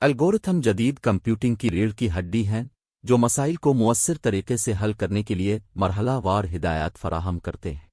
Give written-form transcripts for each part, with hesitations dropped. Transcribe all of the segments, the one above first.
Algorithm जदीद computing की रीढ़ की हड्डी हैं जो मसाइल को मुअस्सर तरीके से हल करने के लिए मरहलावार हिदायत फराहम करते हैं।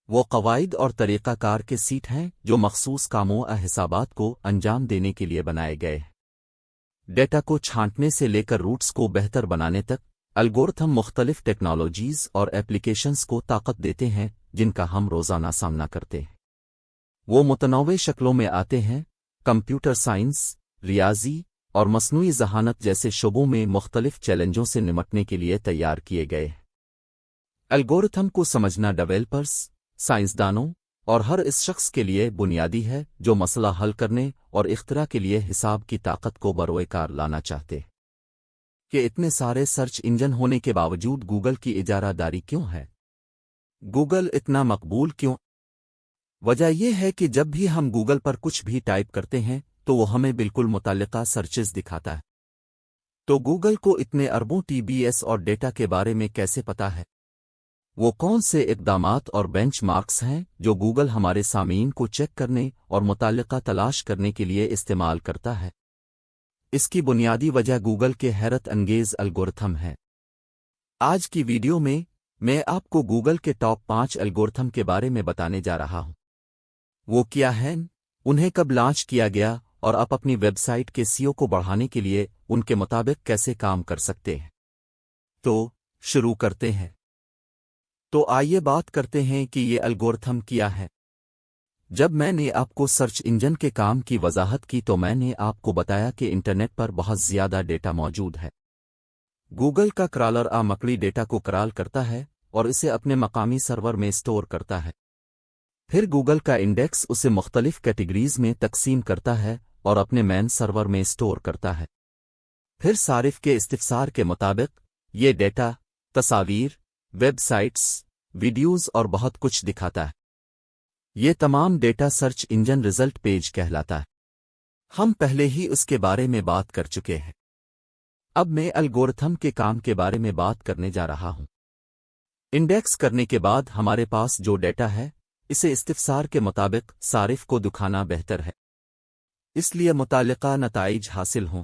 वो कवायद और तरीक़ाकार के सीट हैं जो मखसूस कामों और हिसाबात को अंजाम देने के लिए बनाए गए हैं। डेटा को छांटने से लेकर रूट्स को बेहतर बनाने तक एल्गोरिथम मुख्तलिफ टेक्नोलॉजीज़ और एप्लीकेशंस को ताकत देते हैं जिनका हम रोज़ाना सामना करते हैं। वो मुतनव्वे शक्लों में आते हैं, कंप्यूटर साइंस, रियाजी और मसनूई ज़हानत जैसे शोबों में मुख्तलिफ चैलेंजों से निमटने के लिए तैयार किए गए हैं। एल्गोरिथम को समझना डेवलपर्स, साइंसदानों और हर इस शख्स के लिए बुनियादी है जो मसला हल करने और इख्तरा के लिए हिसाब की ताकत को बरोएकार लाना चाहते हैं। कि इतने सारे सर्च इंजन होने के बावजूद गूगल की इजारादारी क्यों है? गूगल इतना मकबूल क्यों? वजह यह है कि जब भी हम गूगल पर कुछ भी टाइप करते हैं तो वो हमें बिल्कुल मुताल्लिका सर्चेस दिखाता है। तो गूगल को इतने अरबों टीबीएस और डेटा के बारे में कैसे पता है? वो कौन से इक़दामात और बेंचमार्क्स हैं जो गूगल हमारे सामीन को चेक करने और मुताल्लिका तलाश करने के लिए इस्तेमाल करता है? इसकी बुनियादी वजह गूगल के हैरत अंगेज़ एल्गोरिथम है। आज की वीडियो में मैं आपको गूगल के टॉप 5 एल्गोरिथम के बारे में बताने जा रहा हूं। वो क्या हैं, उन्हें कब लॉन्च किया गया और आप अपनी वेबसाइट के सीओ को बढ़ाने के लिए उनके मुताबिक कैसे काम कर सकते हैं। तो शुरू करते हैं। तो आइए बात करते हैं कि ये एल्गोरिथम क्या है। जब मैंने आपको सर्च इंजन के काम की वजाहत की तो मैंने आपको बताया कि इंटरनेट पर बहुत ज़्यादा डेटा मौजूद है। गूगल का क्रॉलर मकड़ी डेटा को क्रॉल करता है और इसे अपने मकामी सर्वर में स्टोर करता है। फिर गूगल का इंडेक्स उसे मुख्तलिफ कैटेगरीज में तकसीम करता है और अपने मेन सर्वर में स्टोर करता है। फिर सारिफ के इस्तिफसार के मुताबिक ये डेटा, तस्वीर, वेबसाइट्स, वीडियोज़ और बहुत कुछ दिखाता है। ये तमाम data search engine result page कहलाता है। हम पहले ही उसके बारे में बात कर चुके हैं। अब मैं एल्गोरिथम के काम के बारे में बात करने जा रहा हूं। इंडेक्स करने के बाद हमारे पास जो डेटा है इसे इस्तिफसार के मुताबिक सारिफ को दिखाना बेहतर है, इसलिए मुताल्लिका नताइज हासिल हों।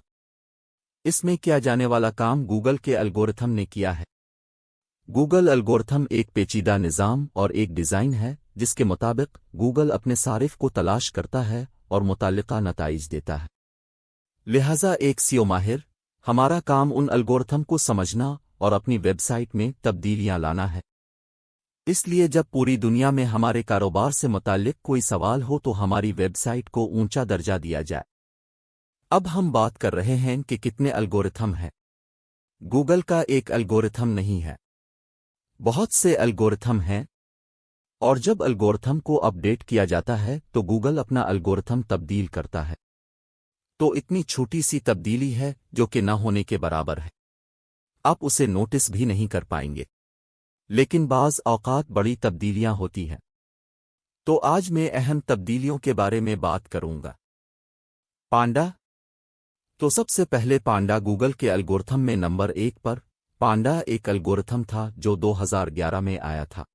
इसमें किया जाने वाला काम गूगल के एल्गोरिथम ने किया है। गूगल एल्गोरिथम एक पेचीदा निज़ाम और एक डिज़ाइन है जिसके मुताबिक गूगल अपने सारिफ को तलाश करता है और मुताल्लिका नताइज देता है। लिहाजा एक सीओ माहिर, हमारा काम उन एल्गोरिथम को समझना और अपनी वेबसाइट में तब्दीलियां लाना है। इसलिए जब पूरी दुनिया में हमारे कारोबार से मुताल्लिक कोई सवाल हो तो हमारी वेबसाइट को ऊंचा दर्जा दिया जाए। अब हम बात कर रहे हैं कि कितने एल्गोरिथम हैं। गूगल का एक एल्गोरिथम नहीं है, बहुत से एल्गोरिथम हैं, और जब एल्गोरिथम को अपडेट किया जाता है तो गूगल अपना एल्गोरिथम तब्दील करता है। तो इतनी छोटी सी तब्दीली है जो कि न होने के बराबर है। आप उसे नोटिस भी नहीं कर पाएंगे, लेकिन बाज़ औक़ात बड़ी तब्दीलियां होती हैं। तो आज मैं अहम तब्दीलियों के बारे में बात करूंगा। पांडा। तो सबसे पहले पांडा गूगल के एल्गोरिथम में नंबर 1 पर। पांडा एक एल्गोरिथम था जो 2011 में आया था।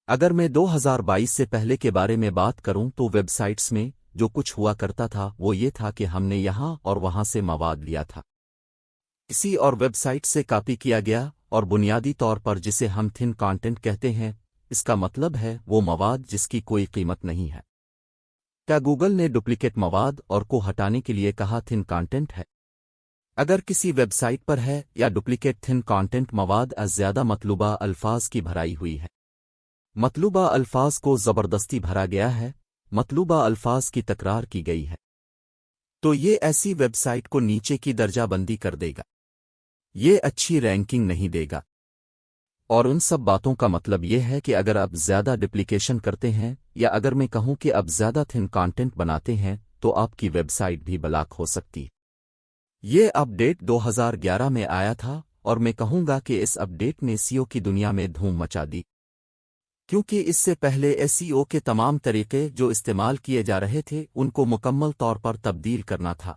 अगर मैं 2022 से पहले के बारे में बात करूं तो वेबसाइट्स में जो कुछ हुआ करता था वो ये था कि हमने यहां और वहां से मवाद लिया था, किसी और वेबसाइट से कॉपी किया गया, और बुनियादी तौर पर जिसे हम थिन कंटेंट कहते हैं, इसका मतलब है वो मवाद जिसकी कोई कीमत नहीं है। क्या गूगल ने डुप्लीकेट मवाद और को हटाने के लिए कहा थिन कंटेंट है? अगर किसी वेबसाइट पर है या डुप्लीकेट थिन कंटेंट मवाद ज़्यादा मतलूबा अल्फाज की भराई हुई है, मतलूबा अल्फाज को ज़बरदस्ती भरा गया है, मतलूबा अल्फाज की तकरार की गई है, तो ये ऐसी वेबसाइट को नीचे की दर्जाबंदी कर देगा, ये अच्छी रैंकिंग नहीं देगा। और उन सब बातों का मतलब ये है कि अगर आप ज़्यादा डुप्लीकेशन करते हैं या अगर मैं कहूं कि आप ज़्यादा थिन कंटेंट बनाते हैं तो आपकी वेबसाइट भी ब्लॉक हो सकती है। ये अपडेट 2011 में आया था और मैं कहूंगा कि इस अपडेट ने सीओ की दुनिया में धूम मचा दी, क्योंकि इससे पहले एसईओ के तमाम तरीके जो इस्तेमाल किए जा रहे थे उनको मुकम्मल तौर पर तब्दील करना था।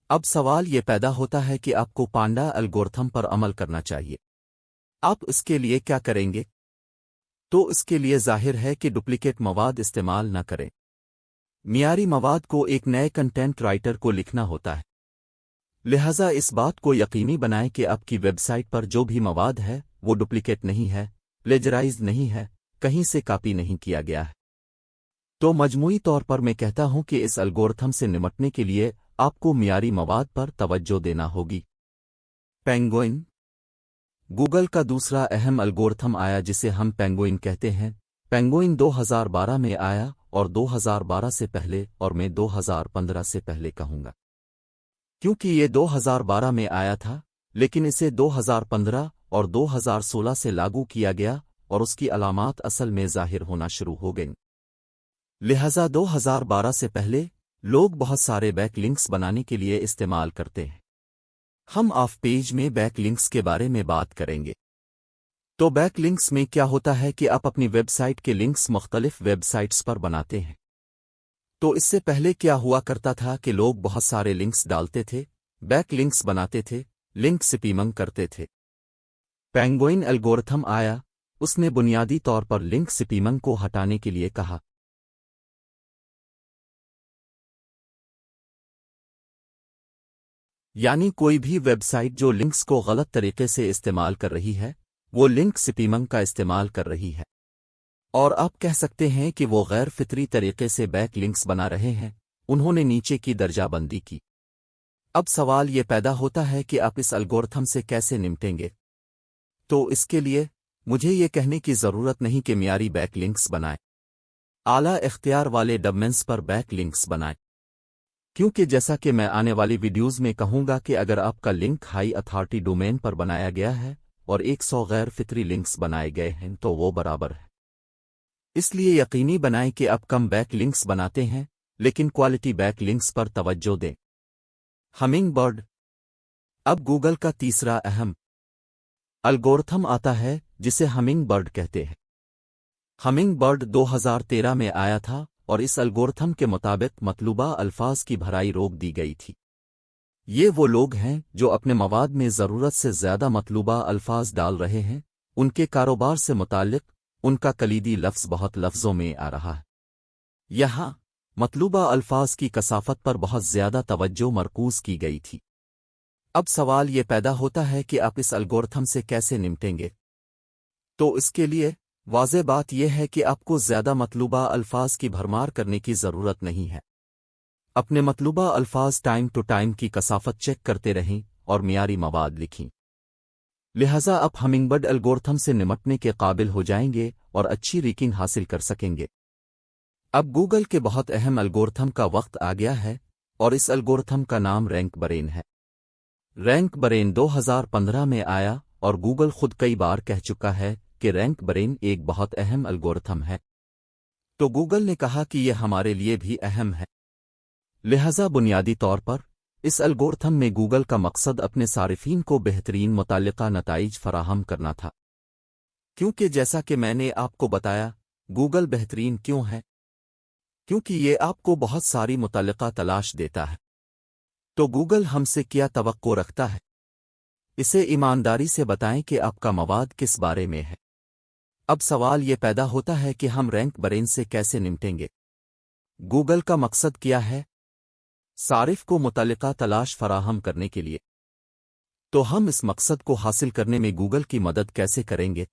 अब सवाल ये पैदा होता है कि आपको पांडा एल्गोरिथम पर अमल करना चाहिए। आप इसके लिए क्या करेंगे? तो इसके लिए जाहिर है कि डुप्लीकेट मवाद इस्तेमाल न करें। मियारी मवाद को एक नए कंटेंट राइटर को लिखना होता है। लिहाजा इस बात को यकीनी बनाएं कि आपकी वेबसाइट पर जो भी मवाद है वो डुप्लीकेट नहीं है, प्लेजराइज नहीं है, कहीं से कॉपी नहीं किया गया है। तो मजमूई तौर पर मैं कहता हूं कि इस एल्गोरिथम से निपटने के लिए आपको मियारी मवाद पर तवज्जो देना होगी। पेंगुइन। गूगल का दूसरा अहम एल्गोरिथम आया जिसे हम पेंगुइन कहते हैं। पेंगुइन 2012 में आया और 2012 से पहले, और मैं 2015 से पहले कहूंगा क्योंकि ये 2012 में आया था, लेकिन इसे 2015 और 2016 से लागू किया गया और उसकी अलामात असल में ज़ाहिर होना शुरू हो गईं। लिहाजा 2012 से पहले लोग बहुत सारे बैक लिंक्स बनाने के लिए इस्तेमाल करते हैं। हम ऑफ पेज में बैक लिंक्स के बारे में बात करेंगे। तो बैक लिंक्स में क्या होता है कि आप अपनी वेबसाइट के लिंक्स मुख्तलिफ वेबसाइट्स पर बनाते हैं। तो इससे पहले क्या हुआ करता था कि लोग बहुत सारे लिंक्स डालते थे, बैक लिंक्स बनाते थे, लिंक स्पैमिंग करते थे। पेंगुइन एल्गोरिथम आया, उसने बुनियादी तौर पर लिंक स्पैमिंग को हटाने के लिए कहा। यानी कोई भी वेबसाइट जो लिंक्स को गलत तरीके से इस्तेमाल कर रही है वो लिंक स्पैमिंग का इस्तेमाल कर रही है, और आप कह सकते हैं कि वो गैर फितरी तरीके से बैक लिंक्स बना रहे हैं। उन्होंने नीचे की दर्जाबंदी की। अब सवाल ये पैदा होता है कि आप इस एल्गोरिथम से कैसे निपटेंगे। तो इसके लिए मुझे ये कहने की ज़रूरत नहीं कि मियारी बैक लिंक्स बनाएं। आला इख्तियार वाले डोमेन्स पर बैक लिंक्स बनाएं, क्योंकि जैसा कि मैं आने वाली वीडियोज़ में कहूंगा कि अगर आपका लिंक हाई अथॉरिटी डोमेन पर बनाया गया है और 100 गैर फितरी लिंक्स बनाए गए हैं तो वो बराबर है। इसलिए यकीनी बनाएं कि आप कम बैक लिंक्स बनाते हैं, लेकिन क्वालिटी बैक लिंक्स पर तवज्जो दें। हमिंगबर्ड। अब गूगल का तीसरा अहम एल्गोरिथम आता है जिसे हमिंगबर्ड कहते हैं। हमिंगबर्ड 2013 में आया था और इस एल्गोरिथम के मुताबिक मतलूबा अल्फाज की भराई रोक दी गई थी। ये वो लोग हैं जो अपने मवाद में ज़रूरत से ज़्यादा मतलूबा अल्फाज डाल रहे हैं। उनके कारोबार से मुताल्लिक उनका कलीदी लफ्ज़ बहुत लफ्ज़ों में आ रहा है। यहाँ मतलूबा अल्फाज की कसाफत पर बहुत ज़्यादा तवज्जो मरकूज़ की गई थी। अब सवाल ये पैदा होता है कि आप इस एल्गोरिथम से कैसे निपटेंगे। तो इसके लिए वाज़ेह बात यह है कि आपको ज़्यादा मतलूबा अल्फाज की भरमार करने की ज़रूरत नहीं है। अपने मतलूबा अल्फाज टाइम टू टाइम की कसाफत चेक करते रहें और मियारी मवाद लिखें। लिहाजा आप हमिंगबर्ड एल्गोरिथम से निपटने के काबिल हो जाएंगे और अच्छी रैंकिंग हासिल कर सकेंगे। अब गूगल के बहुत अहम एल्गोरिथम का वक्त आ गया है और इस एल्गोरिथम का नाम रैंक बरेन है। रैंक बरेन 2015 में आया और गूगल खुद कई बार कह चुका है कि रैंक बरेन एक बहुत अहम एल्गोरिथम है। तो गूगल ने कहा कि यह हमारे लिए भी अहम है। लिहाजा बुनियादी तौर पर इस एल्गोरिथम में गूगल का मकसद अपने सारिफीन को बेहतरीन मुताल्लिका नताइज फराहम करना था। क्योंकि जैसा कि मैंने आपको बताया, गूगल बेहतरीन क्यों है? क्योंकि ये आपको बहुत सारी मुताल्लिका तलाश देता है। तो गूगल हमसे क्या तवक्को रखता है? इसे ईमानदारी से बताएं कि आपका मवाद किस बारे में है। अब सवाल ये पैदा होता है कि हम रैंक बरेन से कैसे निपटेंगे। गूगल का मकसद क्या है? सारिफ को मुताल्लिका तलाश फराहम करने के लिए। तो हम इस मकसद को हासिल करने में गूगल की मदद कैसे करेंगे?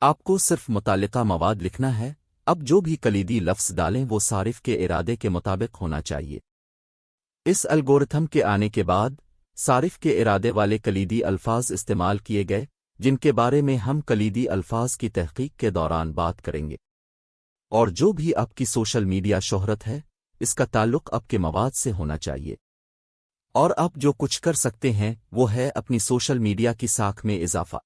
आपको सिर्फ मुताल्लिका मवाद लिखना है। अब जो भी कलीदी लफ्ज़ डालें वो सारिफ के इरादे के मुताबिक होना चाहिए। इस एल्गोरिथम के आने के बाद सारिफ के इरादे वाले कलीदी अल्फाज इस्तेमाल किए गए, जिनके बारे में हम कलीदी अल्फाज की तहकीक के दौरान बात करेंगे। और जो भी आपकी सोशल मीडिया शोहरत है, इसका ताल्लुक आपके मवाद से होना चाहिए। और आप जो कुछ कर सकते हैं वो है अपनी सोशल मीडिया की साख में इजाफा।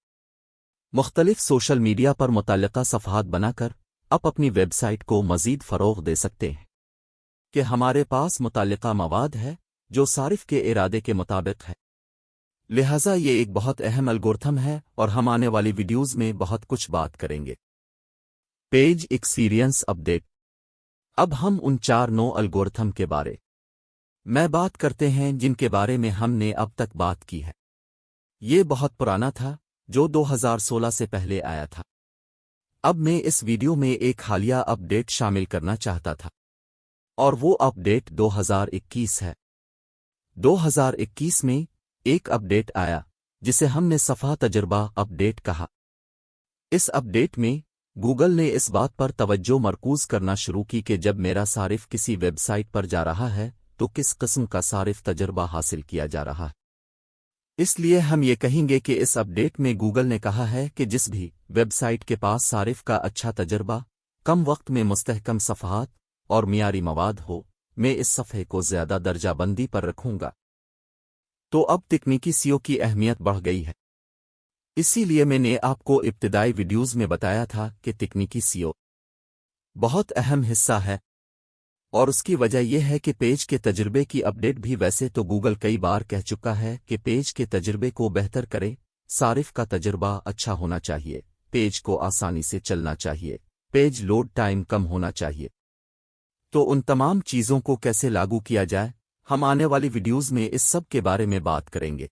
मुख्तलिफ सोशल मीडिया पर मुताल्लिका सफ़हात बनाकर आप अपनी वेबसाइट को मज़ीद फ़रोग़ दे सकते हैं कि हमारे पास मुताल्लिका मवाद है जो सारिफ के इरादे के मुताबिक है। लिहाजा ये एक बहुत अहम एल्गोरिथम है और हम आने वाली वीडियोज़ में बहुत कुछ बात करेंगे। Page experience update. अब हम उन 4 एल्गोरिथम के बारे में बात करते हैं जिनके बारे में हमने अब तक बात की है। ये बहुत पुराना था, जो 2016 से पहले आया था। अब मैं इस वीडियो में एक हालिया अपडेट शामिल करना चाहता था। اور وہ اپڈیٹ 2021 ہے۔ 2021 میں ایک اپڈیٹ آیا جسے ہم نے صفحہ تجربہ اپڈیٹ کہا۔ اس اپڈیٹ میں گوگل نے اس بات پر توجہ مرکوز کرنا شروع کی کہ جب میرا صارف کسی ویب سائٹ پر جا رہا ہے تو کس قسم کا صارف تجربہ حاصل کیا جا رہا ہے۔ اس لیے ہم یہ کہیں گے کہ اس اپڈیٹ میں گوگل نے کہا ہے کہ جس بھی ویب سائٹ کے پاس صارف کا اچھا تجربہ، کم وقت میں مستحکم صفحات اور معیاری مواد ہو، میں اس صفحے کو زیادہ درجہ بندی پر رکھوں گا۔ تو اب تکنیکی سیو کی اہمیت بڑھ گئی ہے۔ اسی لیے میں نے آپ کو ابتدائی ویڈیوز میں بتایا تھا کہ تکنیکی سیو بہت اہم حصہ ہے، اور اس کی وجہ یہ ہے کہ پیج کے تجربے کی اپڈیٹ بھی ویسے تو گوگل کئی بار کہہ چکا ہے کہ پیج کے تجربے کو بہتر کرے، صارف کا تجربہ اچھا ہونا چاہیے، پیج کو آسانی سے چلنا چاہیے، پیج لوڈ ٹائم کم ہونا چاہیے۔ تو ان تمام چیزوں کو کیسے لاگو کیا جائے، ہم آنے والی ویڈیوز میں اس سب کے بارے میں بات کریں گے۔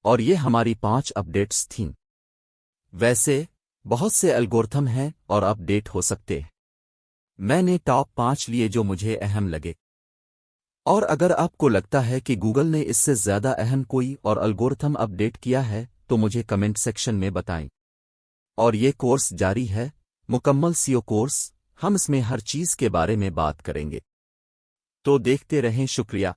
اور یہ ہماری 5 اپڈیٹس تھیں۔ ویسے بہت سے الگورتھم ہیں اور اپڈیٹ ہو سکتے ہیں، میں نے ٹاپ 5 لیے جو مجھے اہم لگے۔ اور اگر آپ کو لگتا ہے کہ گوگل نے اس سے زیادہ اہم کوئی اور الگورتھم اپڈیٹ کیا ہے تو مجھے کمنٹ سیکشن میں بتائیں۔ اور یہ کورس جاری ہے، مکمل سیو کورس، ہم اس میں ہر چیز کے بارے میں بات کریں گے۔ تو دیکھتے رہیں، شکریہ۔